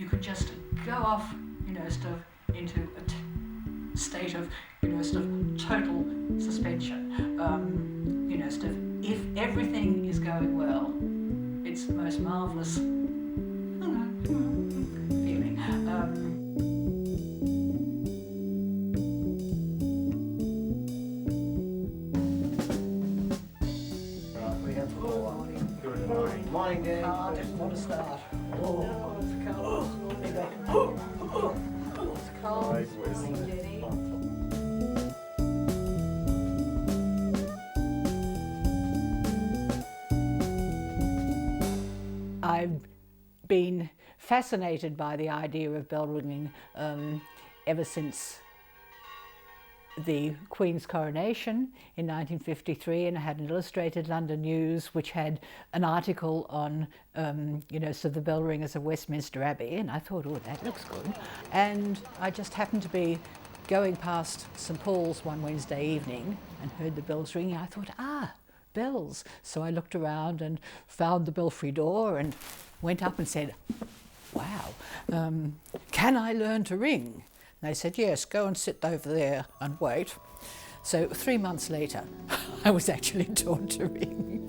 could just go off, sort of into a state of, sort of total suspension. Sort of if everything is going well, it's the most marvellous feeling. We have good morning. Morning, Dan. I didn't want to start. Oh, it's cold. It's cold. Morning, Jenny. I've been fascinated by the idea of bell ringing ever since the Queen's coronation in 1953, and I had an illustrated London News which had an article on, so the bell ringers of Westminster Abbey, and I thought, oh, that looks good. And I just happened to be going past St Paul's one Wednesday evening and heard the bells ringing. I thought, bells. So I looked around and found the belfry door and went up and said, wow, can I learn to ring? And they said, yes, go and sit over there and wait. So 3 months later, I was actually taught to ring.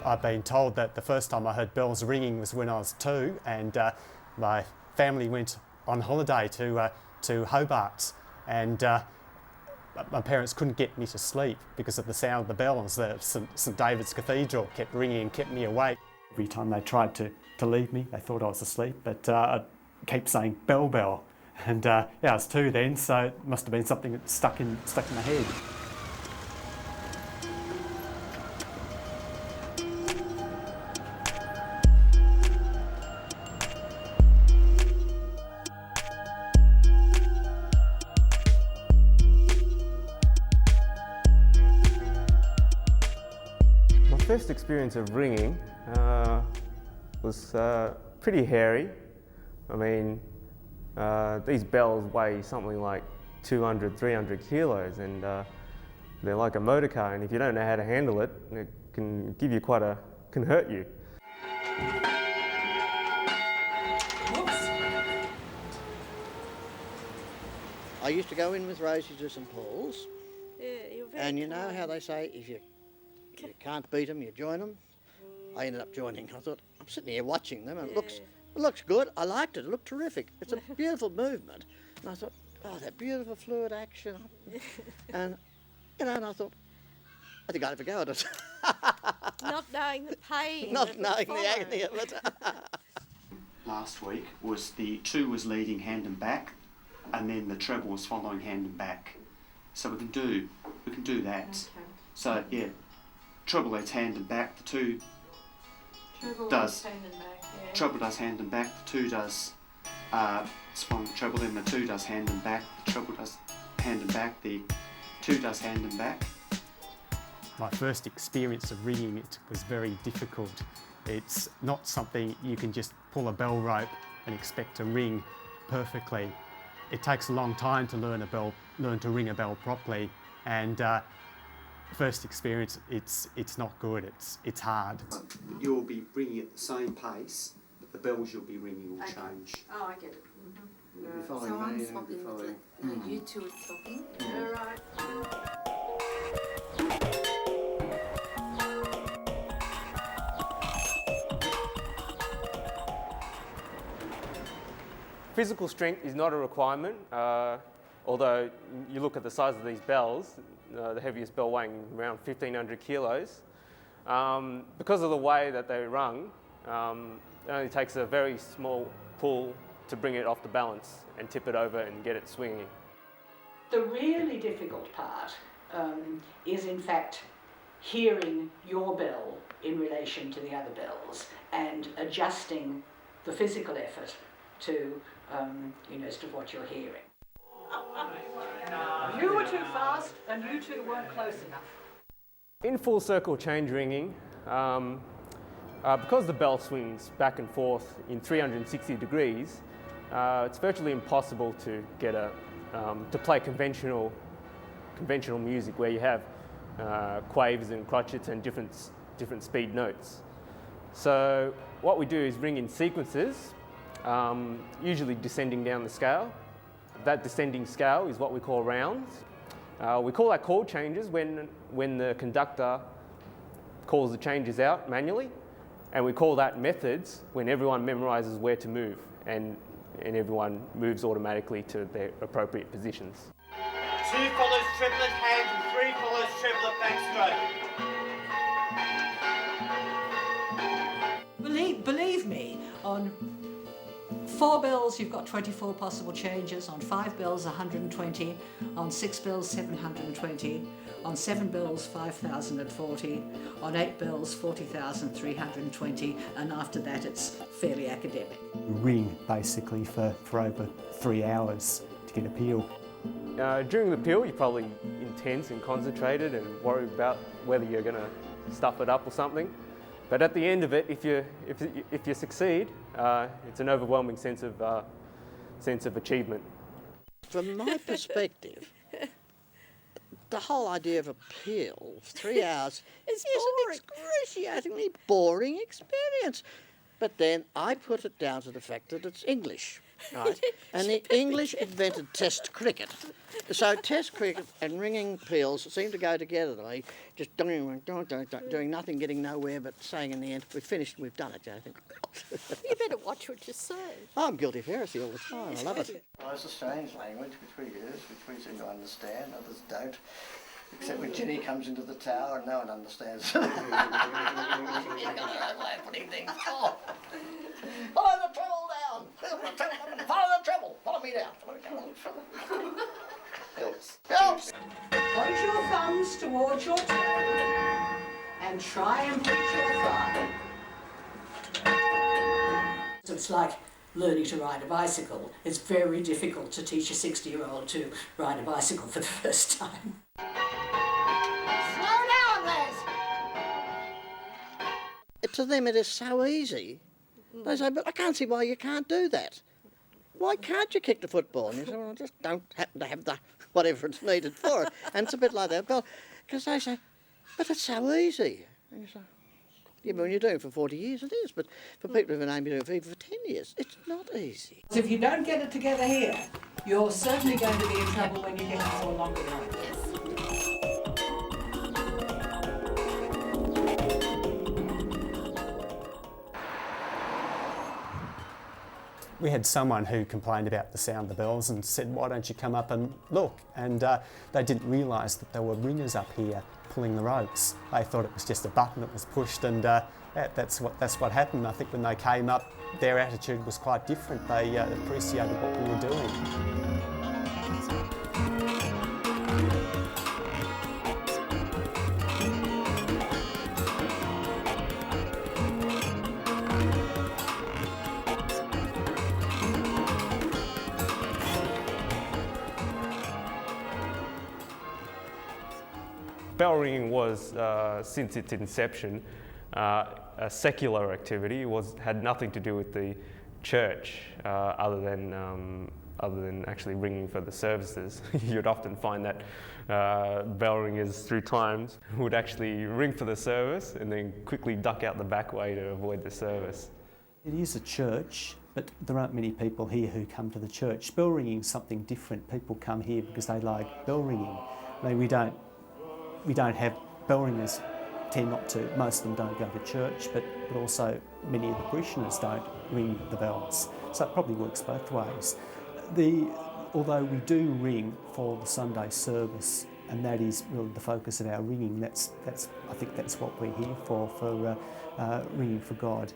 I've been told that the first time I heard bells ringing was when I was 2, and my family went on holiday to Hobart, and my parents couldn't get me to sleep because of the sound of the bells. The St David's Cathedral kept ringing and kept me awake. Every time they tried to leave me, they thought I was asleep, but I kept saying bell, bell. And I was 2 then, so it must have been something that stuck in my head. My first experience of ringing was pretty hairy. I mean, these bells weigh something like 200, 300 kilos, and they're like a motor car, and if you don't know how to handle it, it can give you can hurt you. I used to go in with Rosie to St Paul's, you're very and you know kind. how they say if you can't beat them, you join them. I ended up joining. I thought, I'm sitting here watching them, and it looks good. I liked it. It looked terrific. It's a beautiful movement, and I thought, oh, that beautiful fluid action, and and I thought, I think I'll have a go at it. Not knowing the pain. Not knowing the agony of it. Last week was the 2 was leading hand and back, and then the treble was following hand and back. So we can do that. Okay. So yeah, treble leads hand and back. The 2 Treble does hand and back, yeah. treble does hand and back. The 2 does following the treble. Then the 2 does hand and back. The treble does hand and back. The 2 does hand and back. My first experience of ringing, it was very difficult. It's not something you can just pull a bell rope and expect to ring perfectly. It takes a long time to learn to ring a bell properly, and first experience, it's not good. It's hard. You'll be ringing at the same pace, but the bells you'll be ringing will change. Oh, I get it. You're So following I'm me, swapping and with following. you two are swapping. All right. Physical strength is not a requirement, although you look at the size of these bells, the heaviest bell weighing around 1,500 kilos. Because of the way that they're rung, it only takes a very small pull to bring it off the balance and tip it over and get it swinging. The really difficult part is in fact hearing your bell in relation to the other bells and adjusting the physical effort to, as to what you're hearing. You were too fast and you two weren't close enough. In full circle change ringing, because the bell swings back and forth in 360 degrees, it's virtually impossible to get to play conventional music where you have quavers and crotchets and different speed notes. So what we do is ring in sequences, usually descending down the scale. That descending scale is what we call rounds. We call that chord changes when the conductor calls the changes out manually, and we call that methods when everyone memorises where to move and everyone moves automatically to their appropriate positions. 2 follows triplet hand and 3 follows triplet backstroke. Believe me, on 4 bells you've got 24 possible changes, on 5 bells 120, on 6 bells 720, on 7 bells 5,040, on 8 bells 40,320, and after that it's fairly academic. Ring basically for over 3 hours to get a peal. During the peal, you're probably intense and concentrated and worried about whether you're going to stuff it up or something. But at the end of it, if you succeed, it's an overwhelming sense of achievement. From my perspective, the whole idea of a peal, 3 hours, is an excruciatingly boring experience. But then I put it down to the fact that it's English, right? And the English invented Test cricket. So Test cricket and ringing peals seem to go together to me, just doing nothing, getting nowhere, but saying in the end, we've finished, we've done it, I think. You better watch what you say. I'm guilty of heresy all the time, I love it. Well, it's a strange language which we use, which we seem to understand, others don't. Except when Jenny comes into the tower and no one understands. She's got her own way of putting things off. Follow the treble down! Follow the treble! Follow me down! Helps. Helps! Point your thumbs towards your toe and try and put your thumb. So it's like learning to ride a bicycle. It's very difficult to teach a 60-year-old to ride a bicycle for the first time. To them it is so easy. They say, but I can't see why you can't do that. Why can't you kick the football? And you say, well, I just don't happen to have the whatever it's needed for it. And it's a bit like that. Because they say, but it's so easy. And you say, yeah, but when you're doing it for 40 years, it is. But for people who've been doing it for 10 years, it's not easy. So if you don't get it together here, you're certainly going to be in trouble when you get it for longer run. We had someone who complained about the sound of the bells and said, why don't you come up and look? And they didn't realise that there were ringers up here pulling the ropes. They thought it was just a button that was pushed, and that's what happened. I think when they came up, their attitude was quite different. They appreciated what we were doing. Bell ringing was, since its inception, a secular activity. Had nothing to do with the church, other than actually ringing for the services. You'd often find that bell ringers through times would actually ring for the service and then quickly duck out the back way to avoid the service. It is a church, but there aren't many people here who come to the church. Bell ringing is something different. People come here because they like bell ringing. I mean, we don't have bell ringers, tend not to, most of them don't go to church, but also many of the parishioners don't ring the bells. So it probably works both ways. Although we do ring for the Sunday service, and that is really the focus of our ringing, I think that's what we're here for ringing for God.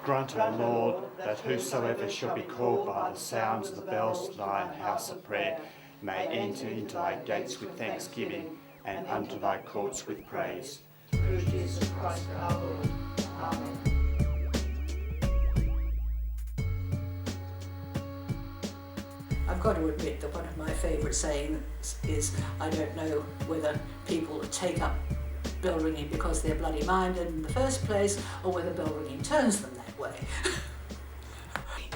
Grant, O Lord, that whosoever shall be called by the sounds of the bells to thine house of prayer may enter into thy gates with thanksgiving and unto thy courts with praise. Through Jesus Christ our Lord. Amen. I've got to admit that one of my favourite sayings is, I don't know whether people take up bell ringing because they're bloody minded in the first place, or whether bell ringing turns them that way.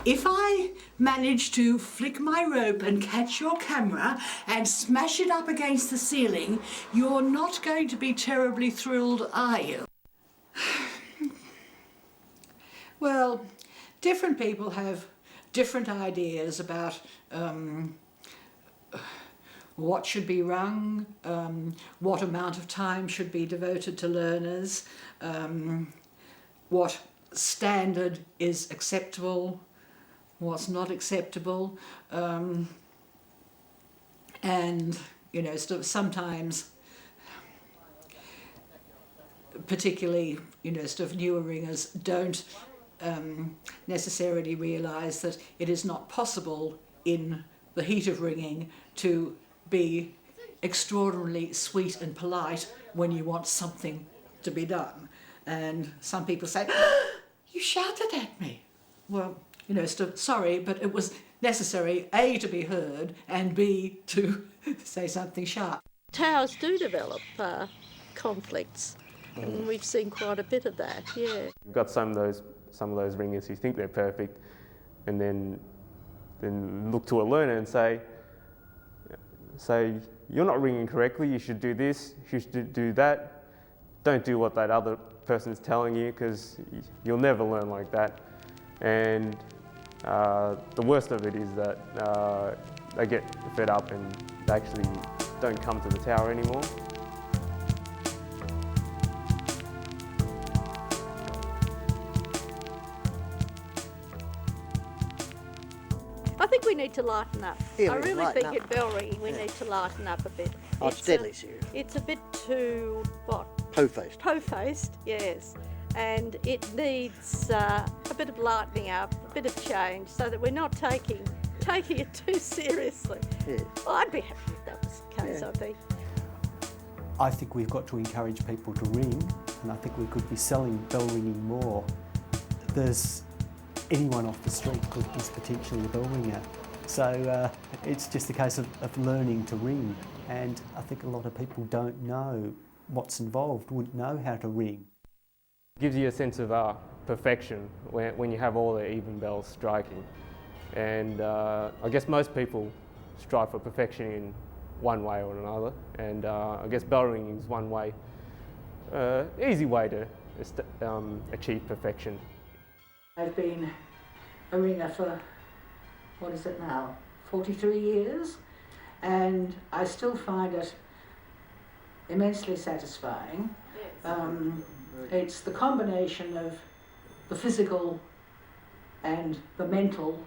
If I manage to flick my rope and catch your camera and smash it up against the ceiling, you're not going to be terribly thrilled, are you? Well, different people have different ideas about what should be rung, what amount of time should be devoted to learners, what standard is acceptable, what's not acceptable, and sometimes, particularly newer ringers don't necessarily realise that it is not possible in the heat of ringing to be extraordinarily sweet and polite when you want something to be done. And some people say, "You shouted at me." Well, sorry, but it was necessary, A, to be heard, and B, to say something sharp. Towers do develop conflicts, and we've seen quite a bit of that, yeah. You've got some of those ringers who think they're perfect, and then look to a learner and say, you're not ringing correctly, you should do this, you should do that. Don't do what that other person's telling you, because you'll never learn like that. And the worst of it is that they get fed up and they actually don't come to the tower anymore. I think we need to lighten up. Yeah, I we really lighten think up. at bell ringing we need to lighten up a bit. Oh, it's deadly serious. It's a bit too, Po-faced. Po-faced, yes. And it needs a bit of lightening up, a bit of change, so that we're not taking it too seriously. Yeah. Well, I'd be happy if that was the case, Yeah. I think. I think we've got to encourage people to ring, and I think we could be selling bell ringing more. Anyone off the street is potentially a bell ringer. So it's just a case of learning to ring, and I think a lot of people don't know what's involved, wouldn't know how to ring. It gives you a sense of perfection when you have all the even bells striking. And I guess most people strive for perfection in one way or another, and I guess bell ringing is one way, easy way to achieve perfection. I've been a ringer for, 43 years, and I still find it immensely satisfying. Yes. It's the combination of the physical and the mental,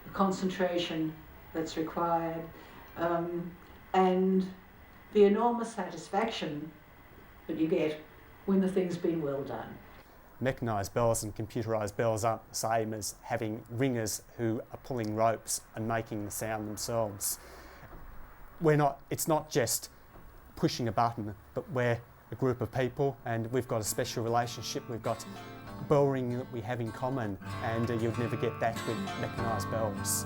the concentration that's required, and the enormous satisfaction that you get when the thing's been well done. Mechanised bells and computerised bells aren't the same as having ringers who are pulling ropes and making the sound themselves. It's not just pushing a button, but we're a group of people and we've got a special relationship. We've got bell ringing that we have in common, and you'd never get that with mechanised bells.